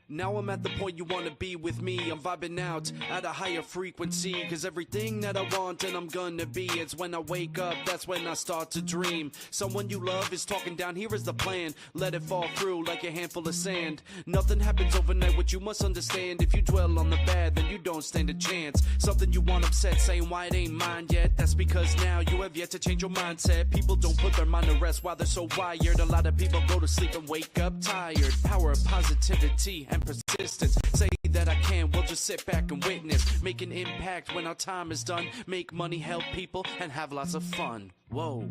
Now I'm at the point you wanna be with me. I'm vibing out at a higher frequency, cause everything that I want and I'm gonna be, it's when I wake up, that's when I start to dream. Someone you love is talking down, here is the plan. Let it fall through like a handful of sand. Nothing happens overnight, what you must understand. If you dwell on the bad, then you don't stand a chance. Something you want upset, saying why it ain't mine yet. That's because now you have yet to change your mindset. People don't put their mind to rest while they're so wired. A lot of people go to sleep and wake up tired. Power of positivity and persistence. Say that I can, we'll just sit back and witness. Make an impact when our time is done. Make money, help people, and have lots of fun. Whoa.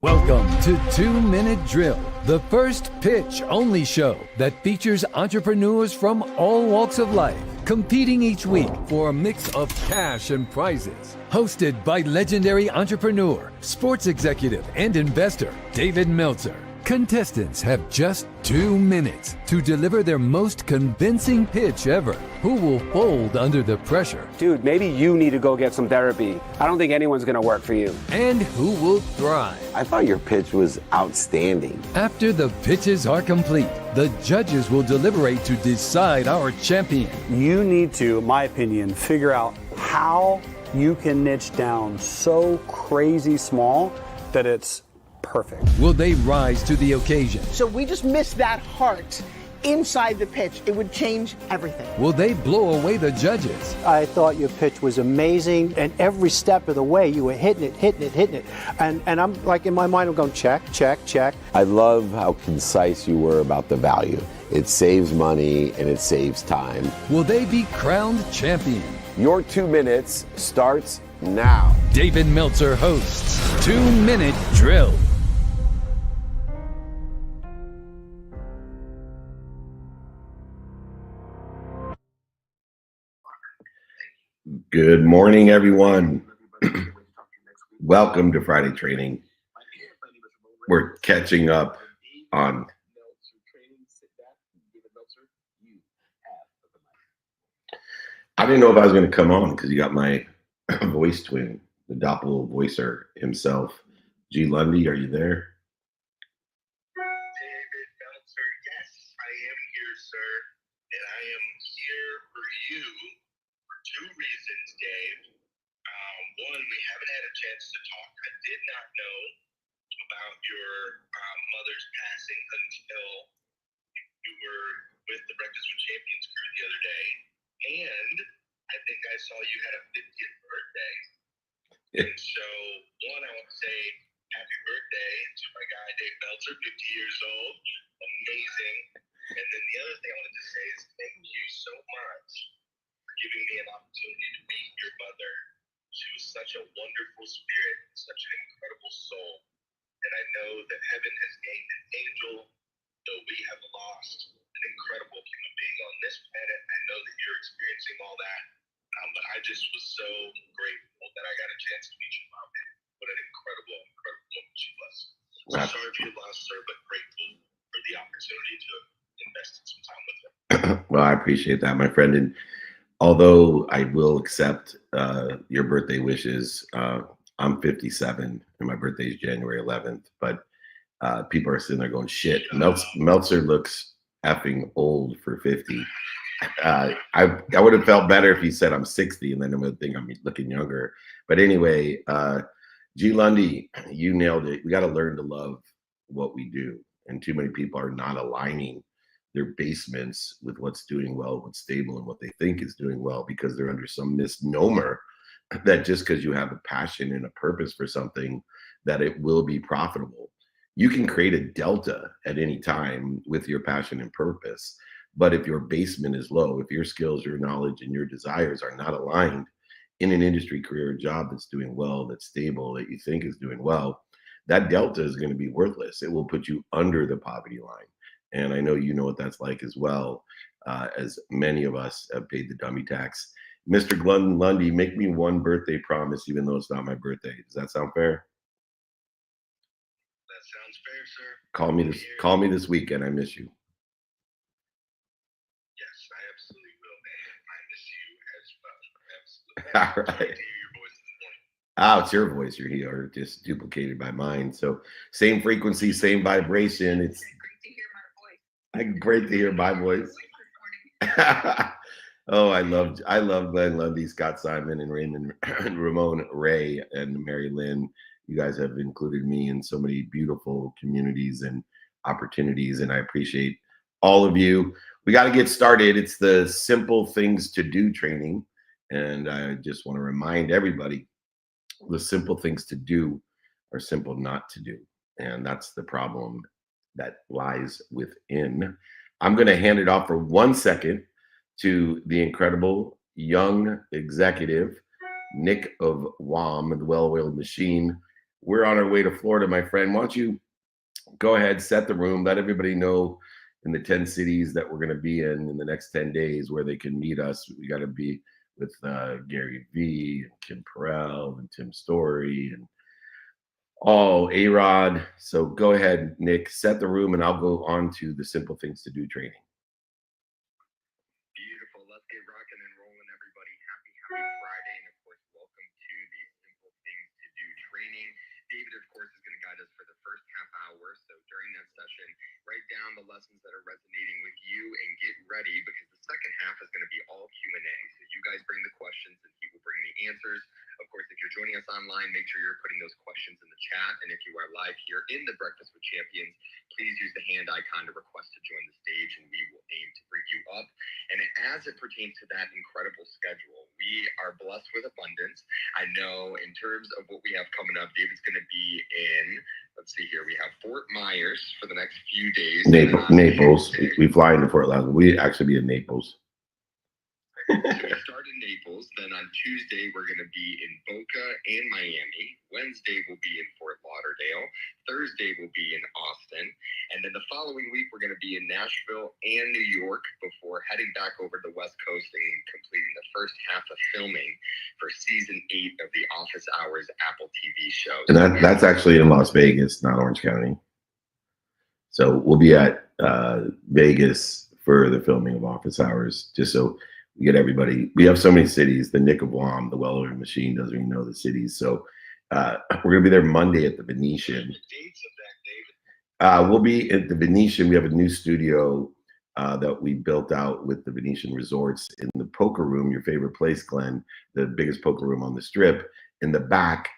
Welcome to 2 Minute Drill, the first pitch-only show that features entrepreneurs from all walks of life, competing each week for a mix of cash and prizes. Hosted by legendary entrepreneur, sports executive, and investor David Meltzer. Contestants have just 2 minutes to deliver their most convincing pitch ever. Who will fold under the pressure? Dude, maybe you need to go get some therapy. I don't think anyone's gonna work for you. And who will thrive? I thought your pitch was outstanding. After the pitches are complete, the judges will deliberate to decide our champion. You need to, in my opinion, figure out how you can niche down so crazy small that it's perfect. Will they rise to the occasion? So we just missed that heart inside the pitch. It would change everything. Will they blow away the judges? I thought your pitch was amazing, and every step of the way you were hitting it. And I'm like, in my mind, I'm going check. I love how concise you were about the value. It saves money and it saves time. Will they be crowned champion? Your 2 minutes starts now. David Meltzer hosts 2 Minute Drill. Good morning, everyone. Welcome to Friday Training. We're catching up on I didn't know if I was going to come on because you got my voice twin, the doppel voicer himself. G. Lundy, are you there? David Meltzer, yes, I am here, sir. And I am here for you for 2 reasons, Dave. One, we haven't had a chance to talk. I did not know about your mother's passing until you were with the Breakfast with Champions crew the other day. And I think I saw you had a 50th birthday. And so, one, I want to say happy birthday to my guy, Dave Meltzer, 50 years old. Amazing. And then the other thing I wanted to say is thank you so much for giving me an opportunity to meet your mother. She was such a wonderful spirit, such an incredible soul. And I know that heaven has gained an angel, though we have lost an incredible human being on this planet. I know that you're experiencing all that. But I just was so grateful that I got a chance to meet your mom. What an incredible woman she was. So sorry for your loss, sir, but grateful for the opportunity to invest in some time with her. Well, I appreciate that, my friend. And although I will accept your birthday wishes, I'm 57 and my birthday is January 11th. But people are sitting there going, shit, Meltzer looks effing old for 50. I would have felt better if he said I'm 60 and then I would think I'm looking younger. But anyway, G. Lundy, you nailed it. We got to learn to love what we do. And too many people are not aligning their basements with what's doing well, what's stable, and what they think is doing well, because they're under some misnomer that just because you have a passion and a purpose for something, that it will be profitable. You can create a delta at any time with your passion and purpose. But if your basement is low, if your skills, your knowledge, and your desires are not aligned in an industry, career, or job that's doing well, that's stable, that you think is doing well, that delta is going to be worthless. It will put you under the poverty line. And I know you know what that's like as well, as many of us have paid the dummy tax. Mr. Glenn Lundy, make me one birthday promise, even though it's not my birthday. Does that sound fair? That sounds fair, sir. Call me this weekend. I miss you. Yes, I absolutely will, man. I miss you as well. Absolutely. All right. Great to hear your voice this morning. Oh, it's your voice you're here, just duplicated by mine. So same frequency, same vibration. It's great to hear my voice. Oh, I love Glenn Lundy, Scott Simon, and Raymond and Ramon Ray and Mary Lynn. You guys have included me in so many beautiful communities and opportunities, and I appreciate all of you. We got to get started. It's the Simple Things to Do training, and I just want to remind everybody, the simple things to do are simple not to do, and that's the problem that lies within. I'm going to hand it off for 1 second to the incredible young executive, Nick of WOM, the Well-Oiled Machine. We're on our way to Florida, my friend. Why don't you go ahead, set the room, let everybody know in the 10 cities that we're going to be in the next 10 days where they can meet us. We got to be with Gary Vee and Kim Perrell and Tim Story and A-Rod. So go ahead, Nick, set the room, and I'll go on to the Simple Things to Do training. Beautiful. Let's get rocking and rolling, everybody. Happy Friday. And of course, welcome to the Simple Things to Do training. David, of course, is going to guide us for the first half hour. So during that session, write down the lessons that are resonating with you and get ready, because the second half is going to be all Q&A. So you guys bring the questions and he will bring the answers. Of course, if you're joining us online, make sure you're putting those questions in the chat. And if you are live here in the Breakfast with Champions, please use the hand icon to request to join the stage, and we will aim to bring you up. And as it pertains to that incredible schedule, we are blessed with abundance. I know in terms of what we have coming up, David's going to be in, let's see here, we have Fort Myers for the next few days. Naples. We fly into Fort Lauderdale. We actually be in Naples. So we start in Naples. Then on Tuesday, we're going to be in Boca and Miami. Wednesday, we'll be in Fort Lauderdale. Thursday, we'll be in Austin. And then the following week, we're going to be in Nashville and New York before heading back over to the West Coast and completing the first half of filming for season 8 of the Office Hours Apple TV show. And that's actually in Las Vegas, not Orange County. So we'll be at Vegas for the filming of Office Hours, just so we get everybody. We have so many cities. The Nick of WOM, the Well-Oiled Machine, doesn't even know the cities. So we're going to be there Monday at the Venetian. We'll be at the Venetian. We have a new studio that we built out with the Venetian Resorts in the poker room, your favorite place, Glenn, the biggest poker room on the Strip. In the back,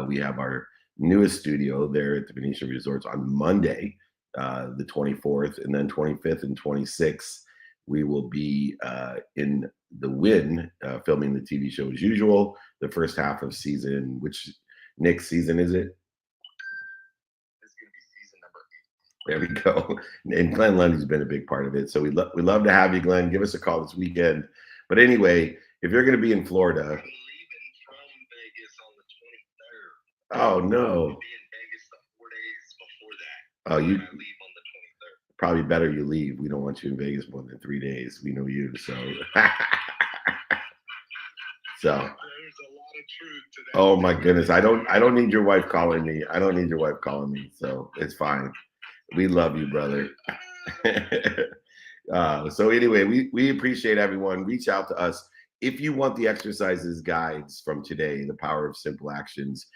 we have our newest studio there at the Venetian Resorts on Monday, the 24th, and then 25th and 26th. We will be in the Wynn filming the TV show as usual. The first half of season, which Nick season is it? This is going to be season number 8. There we go. And Glenn Lundy's been a big part of it. So we'd love to have you, Glenn. Give us a call this weekend. But anyway, if you're going to be in Florida. I'm leaving from Vegas on the 23rd. Oh, no. I'll be in Vegas 4 days before that. Oh, I leave on the 23rd. Probably better you leave. We don't want you in Vegas more than 3 days. We know you, so. So. There's a lot of truth to that. Oh my goodness, I don't need your wife calling me. I don't need your wife calling me, so it's fine. We love you, brother. So anyway, we appreciate everyone. Reach out to us if you want the exercises guides from today, the power of simple actions,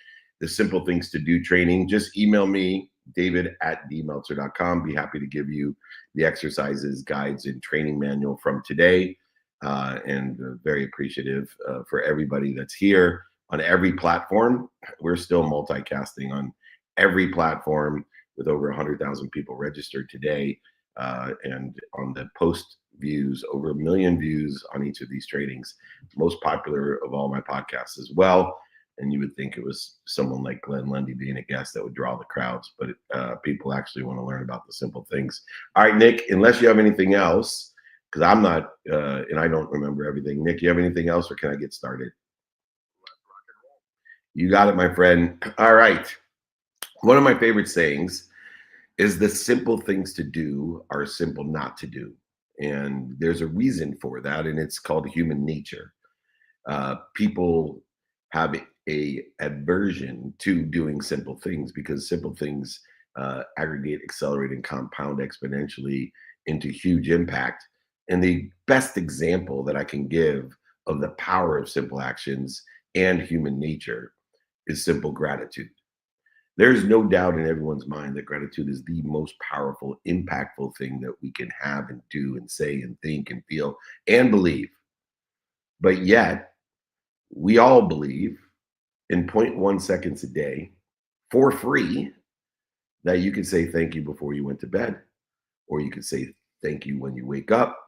the simple things to do training. Just email me, david@dmeltzer.com. Be happy to give you the exercises, guides, and training manual from today. And very appreciative for everybody that's here on every platform. We're still multicasting on every platform. with over 100,000 people registered today. And on the post views, over 1 million views on each of these trainings, most popular of all my podcasts as well. And you would think it was someone like Glenn Lundy being a guest that would draw the crowds, but people actually want to learn about the simple things. All right, Nick, unless you have anything else, because I'm not, and I don't remember everything. Nick, you have anything else, or can I get started? You got it, my friend. All right. One of my favorite sayings is the simple things to do are simple not to do. And there's a reason for that, and it's called human nature. People have a aversion to doing simple things because simple things aggregate, accelerate, and compound exponentially into huge impact. And the best example that I can give of the power of simple actions and human nature is simple gratitude. There's no doubt in everyone's mind that gratitude is the most powerful, impactful thing that we can have and do and say and think and feel and believe. But yet, we all believe in 0.1 seconds a day for free that you could say thank you before you went to bed, or you could say thank you when you wake up,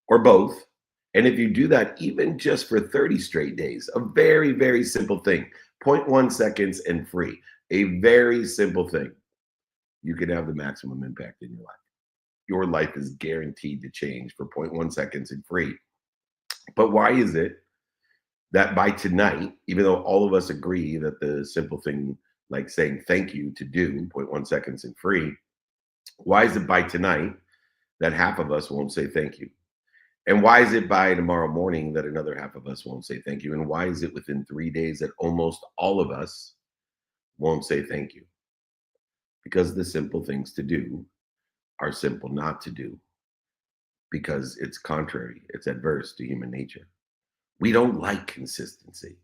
or both. And if you do that, even just for 30 straight days, a very, very simple thing, 0.1 seconds and free, a very simple thing, you can have the maximum impact in your life. Your life is guaranteed to change for 0.1 seconds and free. But why is it that by tonight, even though all of us agree that the simple thing like saying thank you to do 0.1 seconds and free, why is it by tonight that half of us won't say thank you? And why is it by tomorrow morning that another half of us won't say thank you? And why is it within 3 days that almost all of us won't say thank you? Because the simple things to do are simple not to do, because it's contrary, it's adverse to human nature. We don't like consistency,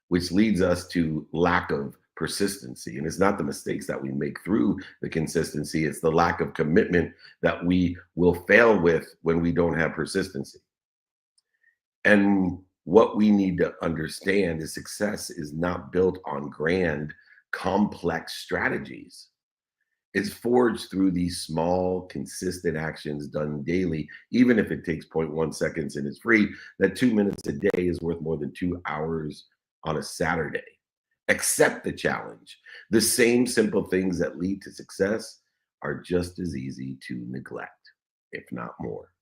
which leads us to lack of persistency. And it's not the mistakes that we make through the consistency, it's the lack of commitment that we will fail with when we don't have persistency. And what we need to understand is success is not built on grand, complex strategies. It's forged through these small, consistent actions done daily, even if it takes 0.1 seconds and is free. That 2 minutes a day is worth more than 2 hours on a Saturday. Accept the challenge. The same simple things that lead to success are just as easy to neglect, if not more.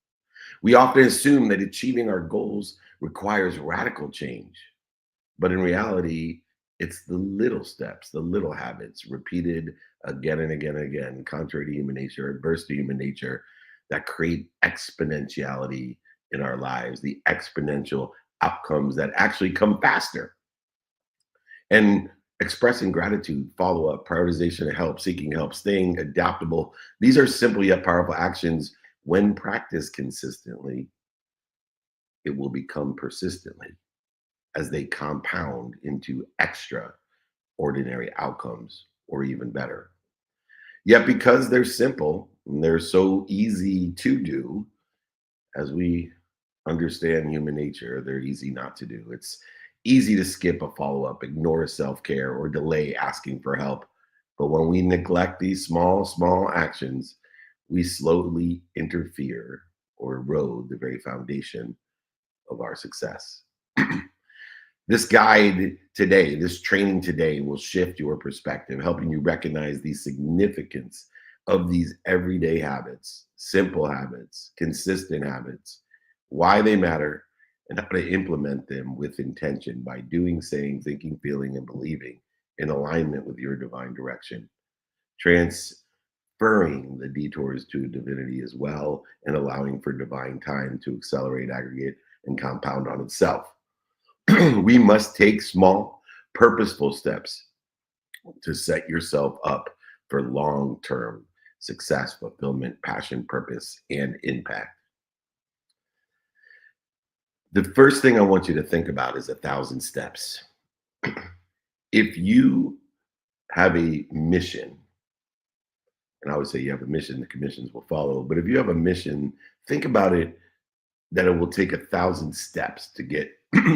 We often assume that achieving our goals requires radical change, but in reality, it's the little steps, the little habits repeated again and again and again, contrary to human nature, adverse to human nature, that create exponentiality in our lives, the exponential outcomes that actually come faster. And expressing gratitude, follow-up, prioritization of help, seeking help, staying adaptable. These are simple yet powerful actions. When practiced consistently, it will become persistently as they compound into extraordinary outcomes or even better. Yet because they're simple and they're so easy to do, as we understand human nature, they're easy not to do. It's easy to skip a follow-up, ignore self-care, or delay asking for help. But when we neglect these small actions, we slowly interfere or erode the very foundation of our success. This guide today, this training today will shift your perspective, helping you recognize the significance of these everyday habits, simple habits, consistent habits, why they matter, and how to implement them with intention by doing, saying, thinking, feeling, and believing in alignment with your divine direction. Transferring the detours to divinity as well, and allowing for divine time to accelerate, aggregate, and compound on itself. We must take small, purposeful steps to set yourself up for long-term success, fulfillment, passion, purpose, and impact. The first thing I want you to think about is 1,000 steps. If you have a mission, and I would say you have a mission, the commissions will follow, but if you have a mission, think about it that it will take 1,000 steps to get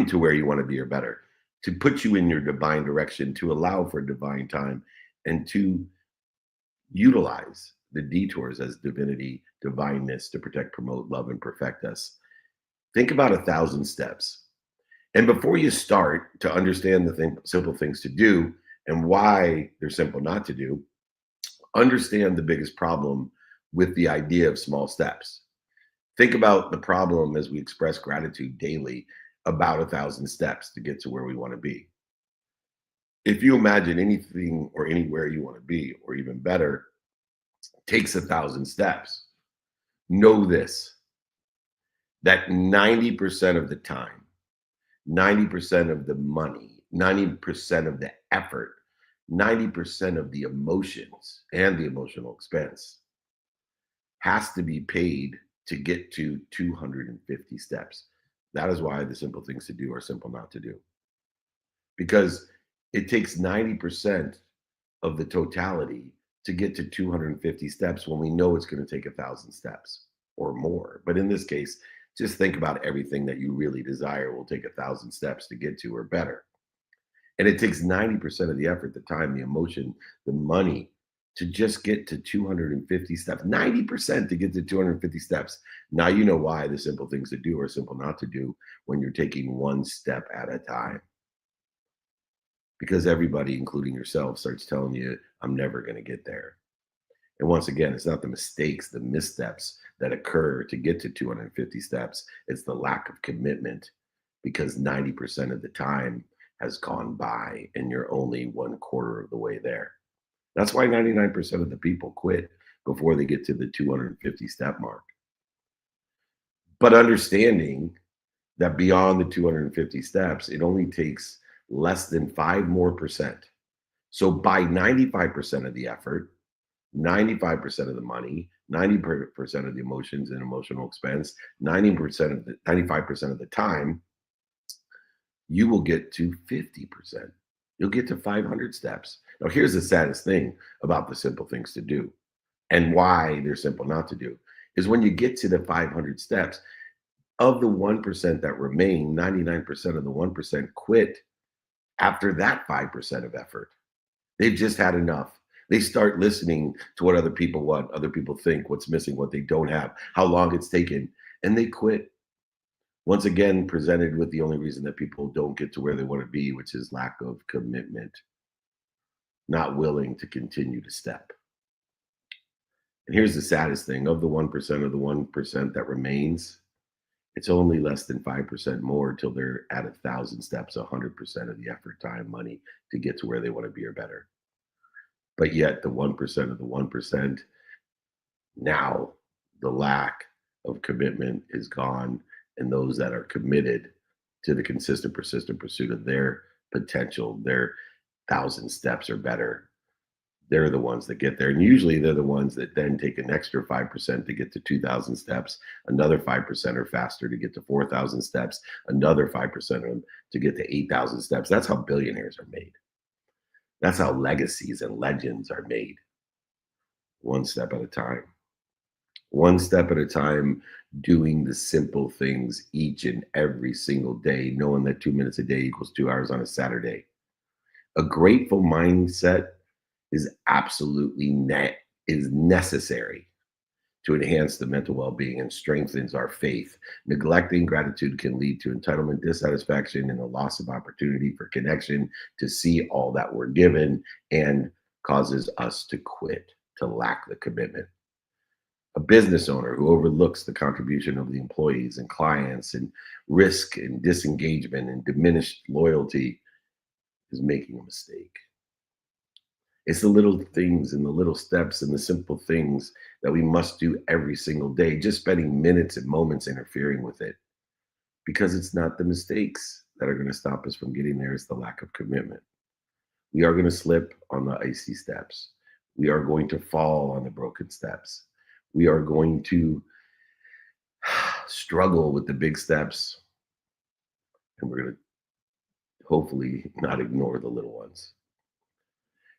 to where you want to be or better, to put you in your divine direction, to allow for divine time, and to utilize the detours as divinity, divineness to protect, promote, love, and perfect us. Think about 1,000 steps. And before you start to understand the simple things to do and why they're simple not to do, understand the biggest problem with the idea of small steps. Think about the problem as we express gratitude daily about 1,000 steps to get to where we want to be. If you imagine anything or anywhere you want to be, or even better, takes 1,000 steps, know this, that 90% of the time, 90% of the money, 90% of the effort, 90% of the emotions and the emotional expense has to be paid to get to 250 steps. That is why the simple things to do are simple not to do. Because it takes 90% of the totality to get to 250 steps when we know it's going to take 1,000 steps or more. But in this case, just think about everything that you really desire will take 1,000 steps to get to or better. And it takes 90% of the effort, the time, the emotion, the money to just get to 250 steps. 90% to get to 250 steps. Now you know why the simple things to do are simple not to do when you're taking one step at a time. Because everybody, including yourself, starts telling you, I'm never going to get there. And once again, it's not the mistakes, the missteps that occur to get to 250 steps. It's the lack of commitment, because 90% of the time has gone by and you're only 1/4 of the way there. That's why 99% of the people quit before they get to the 250 step mark. But understanding that beyond the 250 steps, it only takes less than 5% more. So by 95% of the effort, 95% of the money, 90% of the emotions and emotional expense, 95% of the time, you will get to 50%. You'll get to 500 steps. Now, here's the saddest thing about the simple things to do and why they're simple not to do is when you get to the 500 steps, of the 1% that remain, 99% of the 1% quit after that 5% of effort. They've just had enough. They start listening to what other people want, other people think, what's missing, what they don't have, how long it's taken, and they quit. Once again, presented with the only reason that people don't get to where they want to be, which is lack of commitment, not willing to continue to step. And here's the saddest thing, of the 1% of the 1% that remains, it's only less than 5% more till they're at 1,000 steps, 100% of the effort, time, money to get to where they want to be or better. But yet the 1% of the 1%, now the lack of commitment is gone. And those that are committed to the consistent, persistent pursuit of their potential, their 1,000 steps or better, they're the ones that get there. And usually they're the ones that then take an extra 5% to get to 2,000 steps, another 5% or faster to get to 4,000 steps, another 5% of them to get to 8,000 steps. That's how billionaires are made. That's how legacies and legends are made. One step at a time. One step at a time, doing the simple things each and every single day, knowing that 2 minutes a day equals 2 hours on a Saturday. A grateful mindset is absolutely necessary to enhance the mental well-being and strengthens our faith. Neglecting gratitude can lead to entitlement, dissatisfaction, and a loss of opportunity for connection to see all that we're given, and causes us to quit, to lack the commitment. A business owner who overlooks the contribution of the employees and clients and risk and disengagement and diminished loyalty is making a mistake. It's the little things and the little steps and the simple things that we must do every single day, just spending minutes and moments interfering with it. Because it's not the mistakes that are going to stop us from getting there, it's the lack of commitment. We are going to slip on the icy steps. We are going to fall on the broken steps. We are going to struggle with the big steps. And we're going to hopefully not ignore the little ones.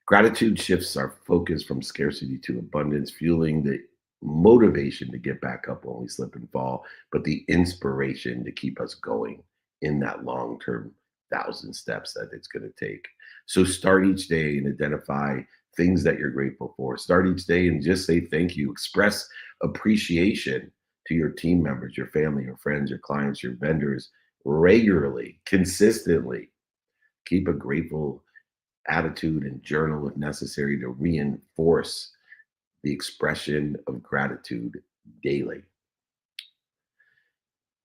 Gratitude shifts our focus from scarcity to abundance, fueling the motivation to get back up when we slip and fall, but the inspiration to keep us going in that long-term 1,000 steps that it's going to take. So start each day and identify things that you're grateful for. Start each day and just say thank you. Express appreciation to your team members, your family, your friends, your clients, your vendors regularly, consistently. Keep a grateful attitude and journal if necessary to reinforce the expression of gratitude daily.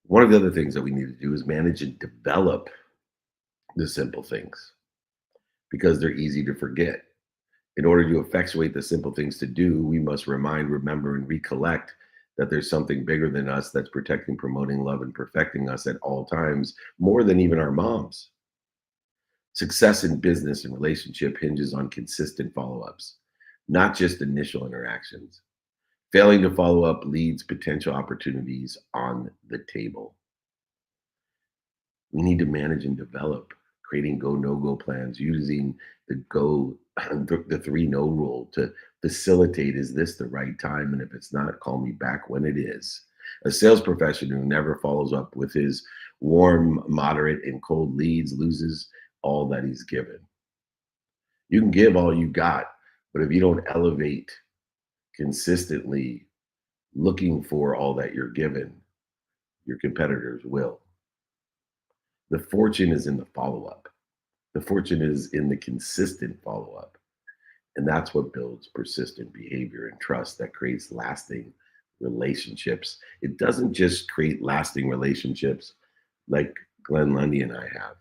One of the other things that we need to do is manage and develop the simple things because they're easy to forget. In order to effectuate the simple things to do, we must remind, remember, and recollect that there's something bigger than us that's protecting, promoting, love, and perfecting us at all times, more than even our moms. Success in business and relationship hinges on consistent follow-ups, not just initial interactions. Failing to follow up leads potential opportunities on the table. We need to manage and develop, creating go, no-go plans, using the 3-no rule to facilitate, is this the right time? And if it's not, call me back when it is. A sales professional who never follows up with his warm, moderate, and cold leads loses all that he's given. You can give all you got, but if you don't elevate consistently looking for all that you're given, your competitors will. The fortune is in the follow-up. The fortune is in the consistent follow-up. And that's what builds persistent behavior and trust that creates lasting relationships. It doesn't just create lasting relationships like Glenn Lundy and I have,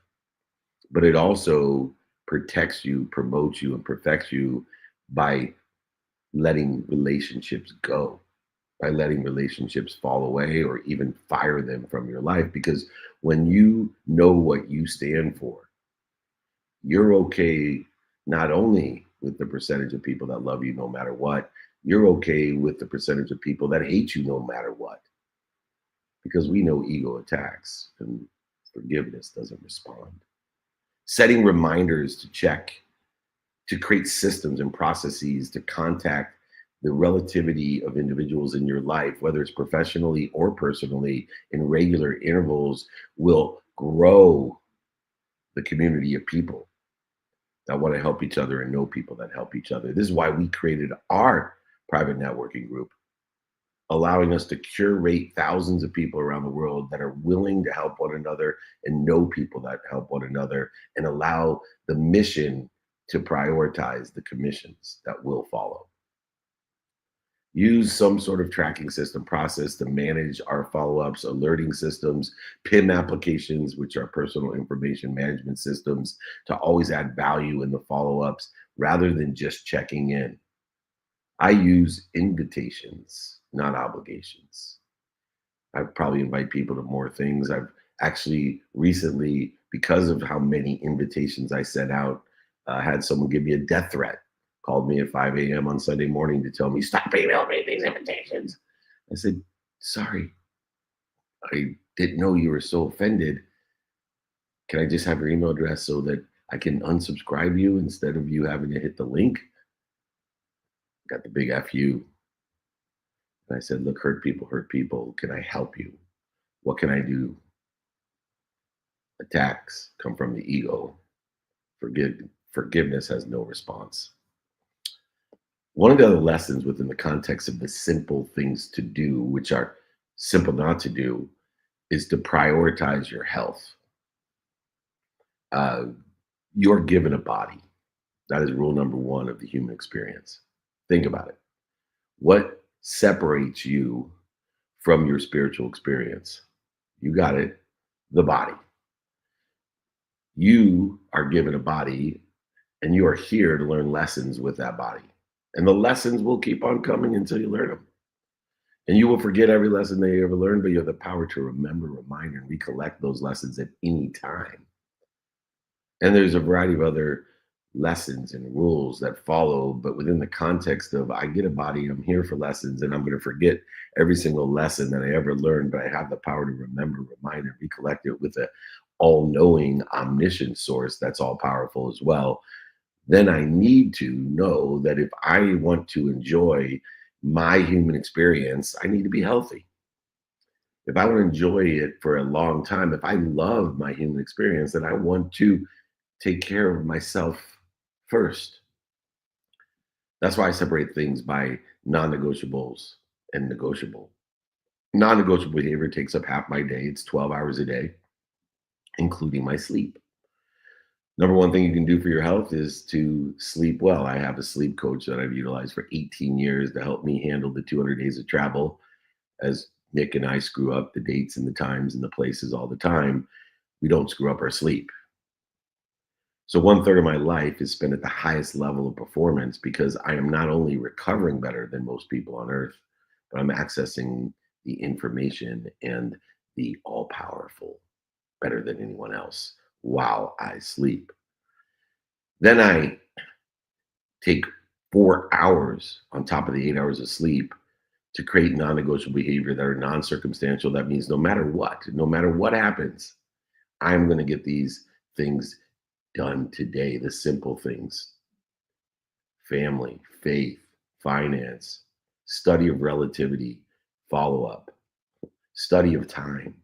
but it also protects you, promotes you, and perfects you by letting relationships go, by letting relationships fall away or even fire them from your life. Because when you know what you stand for, you're okay not only with the percentage of people that love you no matter what, you're okay with the percentage of people that hate you no matter what. Because we know ego attacks and forgiveness doesn't respond. Setting reminders to check, to create systems and processes to contact the relativity of individuals in your life, whether it's professionally or personally, in regular intervals, will grow the community of people that want to help each other and know people that help each other. This is why we created our private networking group, allowing us to curate thousands of people around the world that are willing to help one another and know people that help one another, and allow the mission to prioritize the commissions that will follow. Use some sort of tracking system process to manage our follow-ups, alerting systems, PIM applications, which are personal information management systems, to always add value in the follow-ups rather than just checking in. I use invitations, not obligations. I probably invite people to more things. I've actually recently, because of how many invitations I sent out, had someone give me a death threat. Called me at 5 a.m. on Sunday morning to tell me, stop emailing me these invitations. I said, sorry, I didn't know you were so offended. Can I just have your email address so that I can unsubscribe you instead of you having to hit the link? Got the big FU. And I said, look, hurt people. Can I help you? What can I do? Attacks come from the ego. Forgiveness has no response. One of the other lessons within the context of the simple things to do, which are simple not to do, is to prioritize your health. You're given a body. That is rule number one of the human experience. Think about it. What separates you from your spiritual experience? You got it, the body. You are given a body, and you are here to learn lessons with that body. And the lessons will keep on coming until you learn them. And you will forget every lesson that you ever learned, but you have the power to remember, remind, and recollect those lessons at any time. And there's a variety of other lessons and rules that follow, but within the context of I get a body, I'm here for lessons, and I'm going to forget every single lesson that I ever learned, but I have the power to remember, remind, and recollect it with an all-knowing, omniscient source that's all-powerful as well. Then I need to know that if I want to enjoy my human experience, I need to be healthy. If I want to enjoy it for a long time, if I love my human experience, then I want to take care of myself first. That's why I separate things by non-negotiables and negotiable. Non-negotiable behavior takes up half my day. It's 12 hours a day, including my sleep. Number one thing you can do for your health is to sleep well. I have a sleep coach that I've utilized for 18 years to help me handle the 200 days of travel. As Nick and I screw up the dates and the times and the places all the time, we don't screw up our sleep. So 1/3 of my life is spent at the highest level of performance because I am not only recovering better than most people on earth, but I'm accessing the information and the all powerful better than anyone else while I sleep. Then I take 4 hours on top of the 8 hours of sleep to create non-negotiable behavior that are non-circumstantial. That means no matter what happens, I'm going to get these things done today. The simple things: family, faith, finance, study of relativity, follow-up, study of time.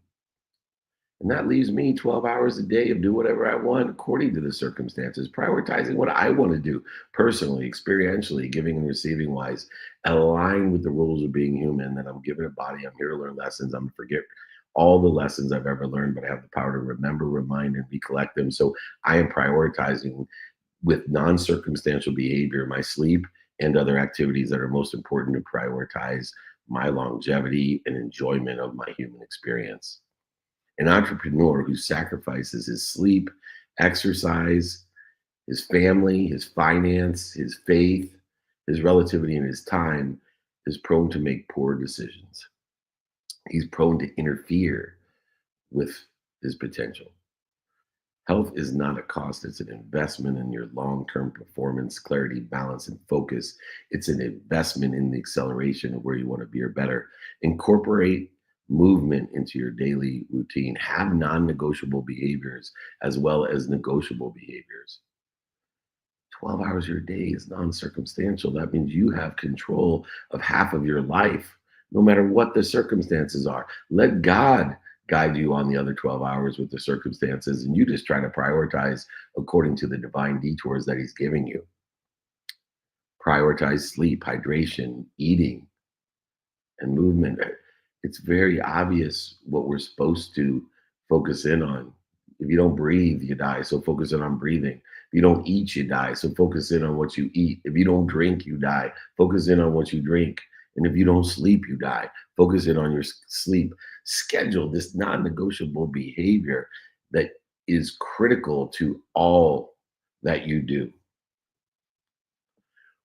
And that leaves me 12 hours a day of do whatever I want according to the circumstances, prioritizing what I want to do personally, experientially, giving and receiving wise, aligned with the rules of being human, that I'm given a body. I'm here to learn lessons. I'm going to forget all the lessons I've ever learned, but I have the power to remember, remind, and recollect them. So I am prioritizing with non-circumstantial behavior, my sleep and other activities that are most important to prioritize my longevity and enjoyment of my human experience. An entrepreneur who sacrifices his sleep, exercise, his family, his finance, his faith, his relativity, and his time is prone to make poor decisions. He's prone to interfere with his potential. Health is not a cost, it's an investment in your long-term performance, clarity, balance, and focus. It's an investment in the acceleration of where you want to be or better. Incorporate movement into your daily routine. Have non-negotiable behaviors as well as negotiable behaviors. 12 hours of your day is non-circumstantial. That means you have control of half of your life, no matter what the circumstances are. Let God guide you on the other 12 hours with the circumstances, and you just try to prioritize according to the divine detours that he's giving you. Prioritize sleep, hydration, eating, and movement. It's very obvious what we're supposed to focus in on. If you don't breathe, you die. So focus in on breathing. If you don't eat, you die. So focus in on what you eat. If you don't drink, you die. Focus in on what you drink. And if you don't sleep, you die. Focus in on your sleep. Schedule this non-negotiable behavior that is critical to all that you do.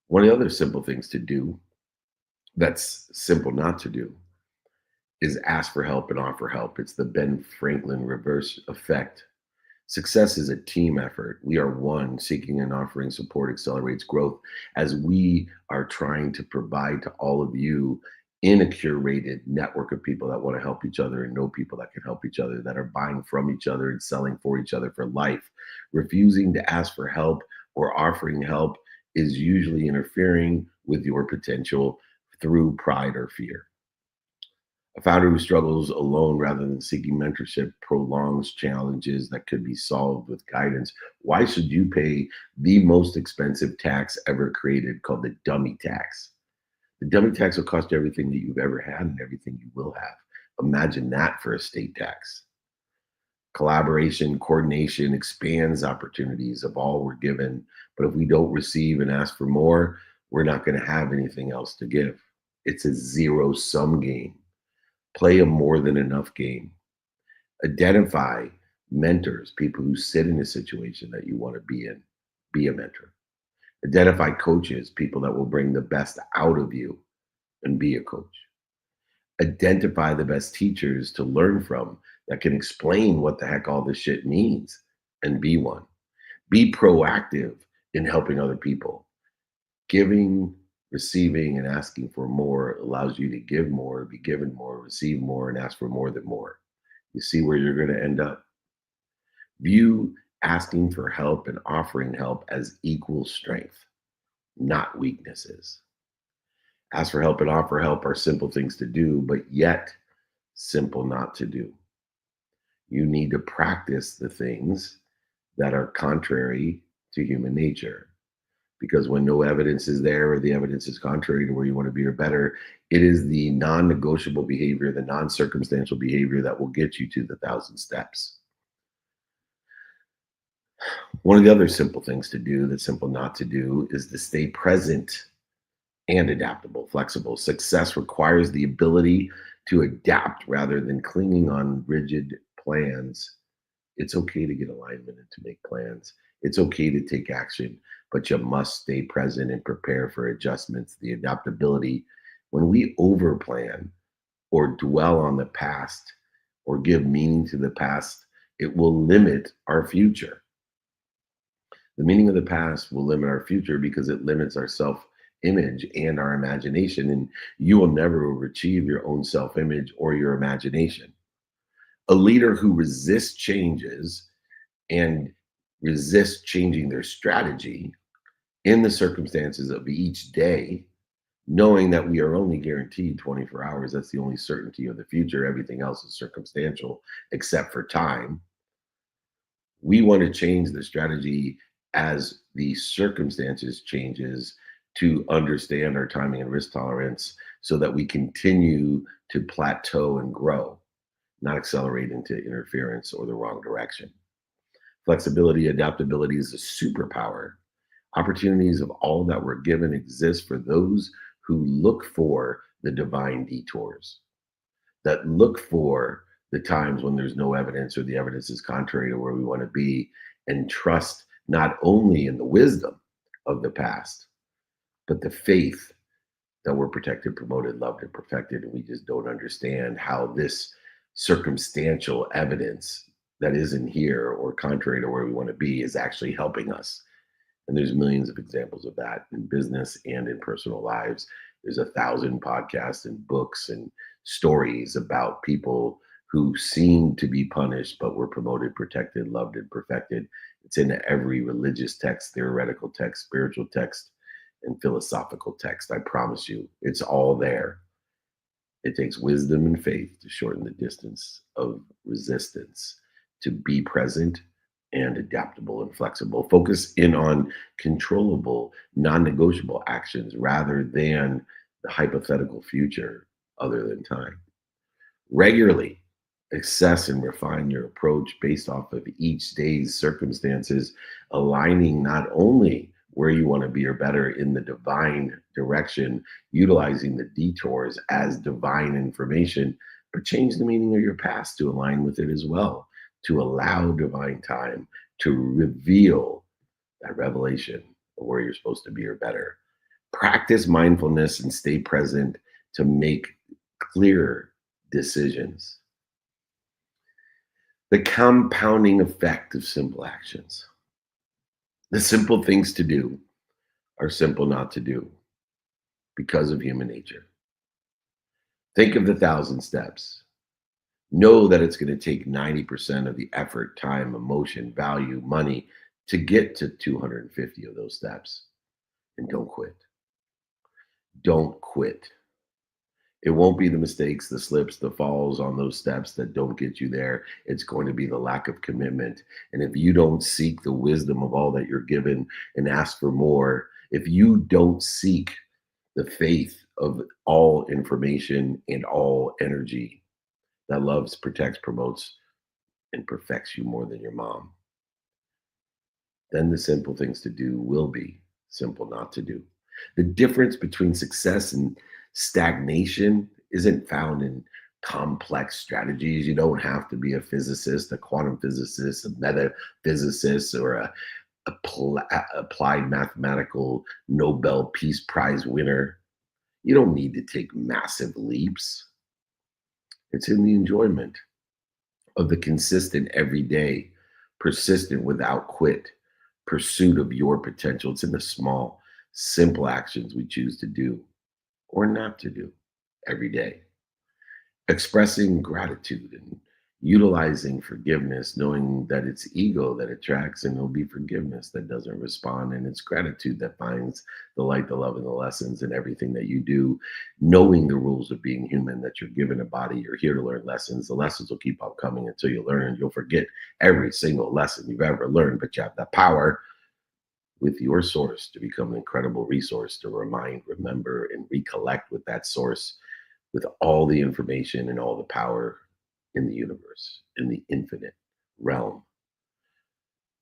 One of the other simple things to do that's simple not to do is ask for help and offer help. It's the Ben Franklin reverse effect. Success is a team effort. We are one. Seeking and offering support accelerates growth as we are trying to provide to all of you in a curated network of people that want to help each other and know people that can help each other, that are buying from each other and selling for each other for life. Refusing to ask for help or offering help is usually interfering with your potential through pride or fear. A founder who struggles alone rather than seeking mentorship prolongs challenges that could be solved with guidance. Why should you pay the most expensive tax ever created, called the dummy tax? The dummy tax will cost you everything that you've ever had and everything you will have. Imagine that for a state tax. Collaboration, coordination expands opportunities of all we're given. But if we don't receive and ask for more, we're not going to have anything else to give. It's a zero-sum game. Play a more than enough game. Identify mentors, people who sit in a situation that you want to be in. Be a mentor. Identify coaches, people that will bring the best out of you, and be a coach. Identify the best teachers to learn from that can explain what the heck all this shit means, and be one. Be proactive in helping other people. Giving, receiving, and asking for more allows you to give more, be given more, receive more, and ask for more than more. You see where you're going to end up. View asking for help and offering help as equal strength, not weaknesses. Ask for help and offer help are simple things to do, but yet simple not to do. You need to practice the things that are contrary to human nature. Because when no evidence is there or the evidence is contrary to where you want to be or better, it is the non-negotiable behavior, the non-circumstantial behavior that will get you to the 1,000 steps. One of the other simple things to do, that's simple not to do, is to stay present and adaptable, flexible. Success requires the ability to adapt rather than clinging on rigid plans. It's okay to get alignment and to make plans. It's okay to take action, but you must stay present and prepare for adjustments. The adaptability, when we overplan or dwell on the past or give meaning to the past, it will limit our future. The meaning of the past will limit our future because it limits our self-image and our imagination, and you will never achieve your own self-image or your imagination. A leader who resists changes and resists changing their strategy in the circumstances of each day, knowing that we are only guaranteed 24 hours, that's the only certainty of the future, everything else is circumstantial except for time. We want to change the strategy as the circumstances changes to understand our timing and risk tolerance so that we continue to plateau and grow, not accelerate into interference or the wrong direction. Flexibility, adaptability is a superpower. Opportunities of all that we're given exist for those who look for the divine detours, that look for the times when there's no evidence or the evidence is contrary to where we want to be, and trust not only in the wisdom of the past, but the faith that we're protected, promoted, loved, and perfected. And we just don't understand how this circumstantial evidence that isn't here or contrary to where we want to be is actually helping us. And there's millions of examples of that in business and in personal lives. There's 1,000 podcasts and books and stories about people who seem to be punished, but were promoted, protected, loved, and perfected. It's in every religious text, theoretical text, spiritual text, and philosophical text. I promise you, it's all there. It takes wisdom and faith to shorten the distance of resistance, to be present and adaptable and flexible. Focus in on controllable, non-negotiable actions rather than the hypothetical future other than time. Regularly assess and refine your approach based off of each day's circumstances, aligning not only where you want to be or better in the divine direction, utilizing the detours as divine information, but change the meaning of your past to align with it as well, to allow divine time to reveal that revelation of where you're supposed to be or better. Practice mindfulness and stay present to make clear decisions. The compounding effect of simple actions. The simple things to do are simple not to do because of human nature. Think of the 1,000 steps. Know that it's going to take 90% of the effort, time, emotion, value, money to get to 250 of those steps. And don't quit. Don't quit. It won't be the mistakes, the slips, the falls on those steps that don't get you there. It's going to be the lack of commitment. And if you don't seek the wisdom of all that you're given and ask for more, if you don't seek the faith of all information and all energy that loves, protects, promotes, and perfects you more than your mom, then the simple things to do will be simple not to do. The difference between success and stagnation isn't found in complex strategies. You don't have to be a physicist, a quantum physicist, a metaphysicist, or a applied mathematical Nobel Peace Prize winner. You don't need to take massive leaps. It's in the enjoyment of the consistent, everyday, persistent, without quit pursuit of your potential. It's in the small, simple actions we choose to do or not to do every day. Expressing gratitude and utilizing forgiveness, knowing that it's ego that attracts, and it'll be forgiveness that doesn't respond, and it's gratitude that finds the light, the love, and the lessons in everything that you do. Knowing the rules of being human, that you're given a body, you're here to learn lessons. The lessons will keep on coming until you learn. You'll forget every single lesson you've ever learned, but you have the power with your source to become an incredible resource to remind, remember, and recollect with that source with all the information and all the power in the universe, in the infinite realm.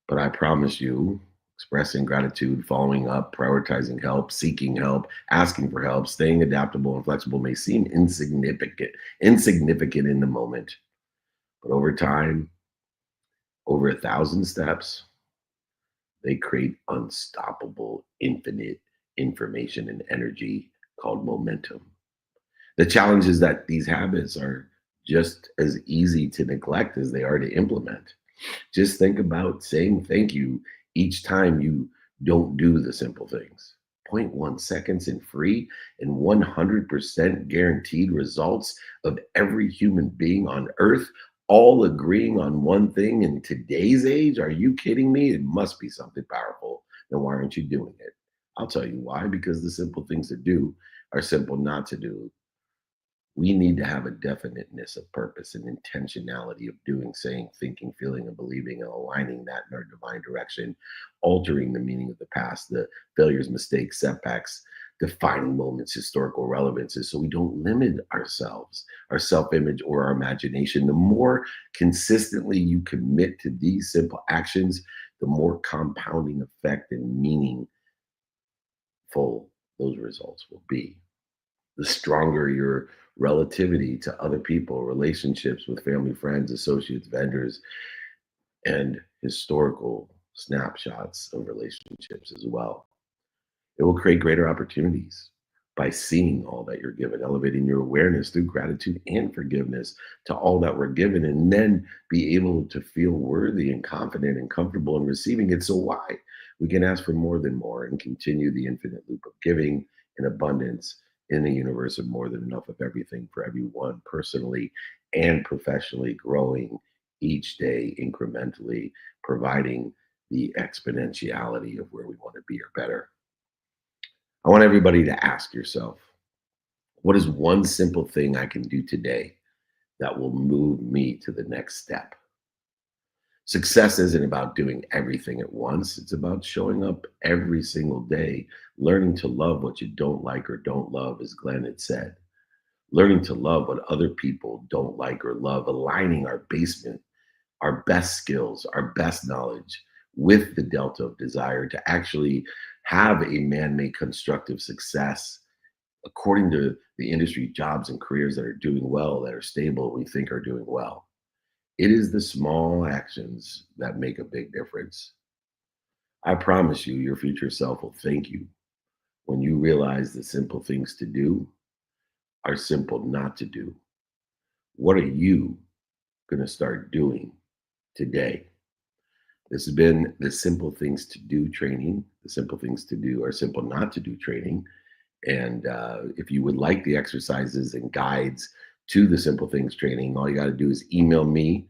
But I promise you, expressing gratitude, following up, prioritizing help, seeking help, asking for help, staying adaptable and flexible may seem insignificant in the moment. But over time, over 1,000 steps, they create unstoppable, infinite information and energy called momentum. The challenge is that these habits are just as easy to neglect as they are to implement. Just think about saying thank you each time you don't do the simple things. Zero point 0.1 seconds in free and 100% guaranteed results of every human being on earth all agreeing on one thing in today's age? Are you kidding me? It must be something powerful. Then why aren't you doing it? I'll tell you why, because the simple things to do are simple not to do. We need to have a definiteness of purpose and intentionality of doing, saying, thinking, feeling, and believing, and aligning that in our divine direction, altering the meaning of the past, the failures, mistakes, setbacks, defining moments, historical relevances, so we don't limit ourselves, our self-image, or our imagination. The more consistently you commit to these simple actions, the more compounding effect and meaningful those results will be. The stronger your relativity to other people, relationships with family, friends, associates, vendors, and historical snapshots of relationships as well. It will create greater opportunities by seeing all that you're given, elevating your awareness through gratitude and forgiveness to all that we're given, and then be able to feel worthy and confident and comfortable in receiving it. So why? We can ask for more than more and continue the infinite loop of giving in abundance in a universe of more than enough of everything for everyone, personally and professionally, growing each day incrementally, providing the exponentiality of where we want to be or better. I want everybody to ask yourself, what is one simple thing I can do today that will move me to the next step? Success isn't about doing everything at once. It's about showing up every single day, learning to love what you don't like or don't love, as Glenn had said, learning to love what other people don't like or love, aligning our basement, our best skills, our best knowledge with the delta of desire to actually have a man-made constructive success according to the industry, jobs, and careers that are doing well, that are stable, we think are doing well. It is the small actions that make a big difference. I promise you, your future self will thank you when you realize the simple things to do are simple not to do. What are you going to start doing today? This has been the Simple Things to Do training. The Simple Things to Do are Simple Not to Do training. And if you would like the exercises and guides to the Simple Things training, all you got to do is email me,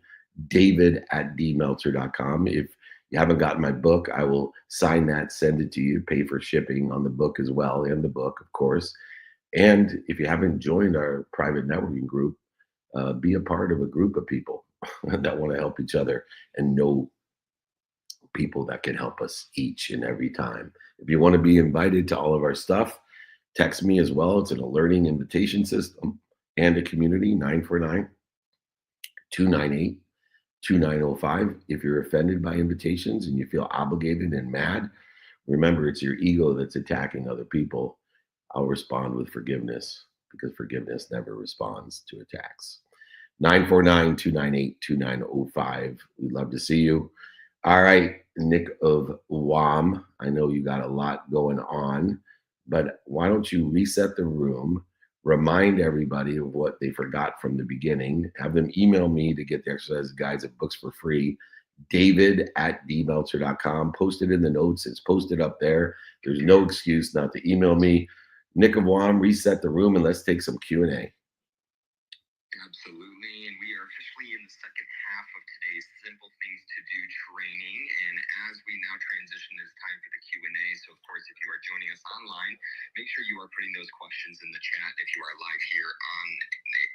david@dmeltzer.com. If you haven't gotten my book, I will sign that, send it to you, pay for shipping on the book as well, and the book, of course. And if you haven't joined our private networking group, be a part of a group of people that want to help each other and know people that can help us each and every time. If you want to be invited to all of our stuff, text me as well. It's an alerting invitation system and a community, 949-298-2905. If you're offended by invitations and you feel obligated and mad, remember it's your ego that's attacking other people. I'll respond with forgiveness, because forgiveness never responds to attacks. 949-298-2905. We'd love to see you. All right, Nick of WAM, I know you got a lot going on, but why don't you reset the room, remind everybody of what they forgot from the beginning, have them email me to get the exercise guides and books for free, david@dmeltzer.com. Post it in the notes. It's posted up there. There's no excuse not to email me. Nick of WAM, reset the room, and let's take some Q&A. Absolutely, and we are officially in the second half of today's Simple Things to Do training, and as we now transition, it's time for the Q&A. So of course, if you are joining us online, make sure you are putting those questions in the chat if you are live here on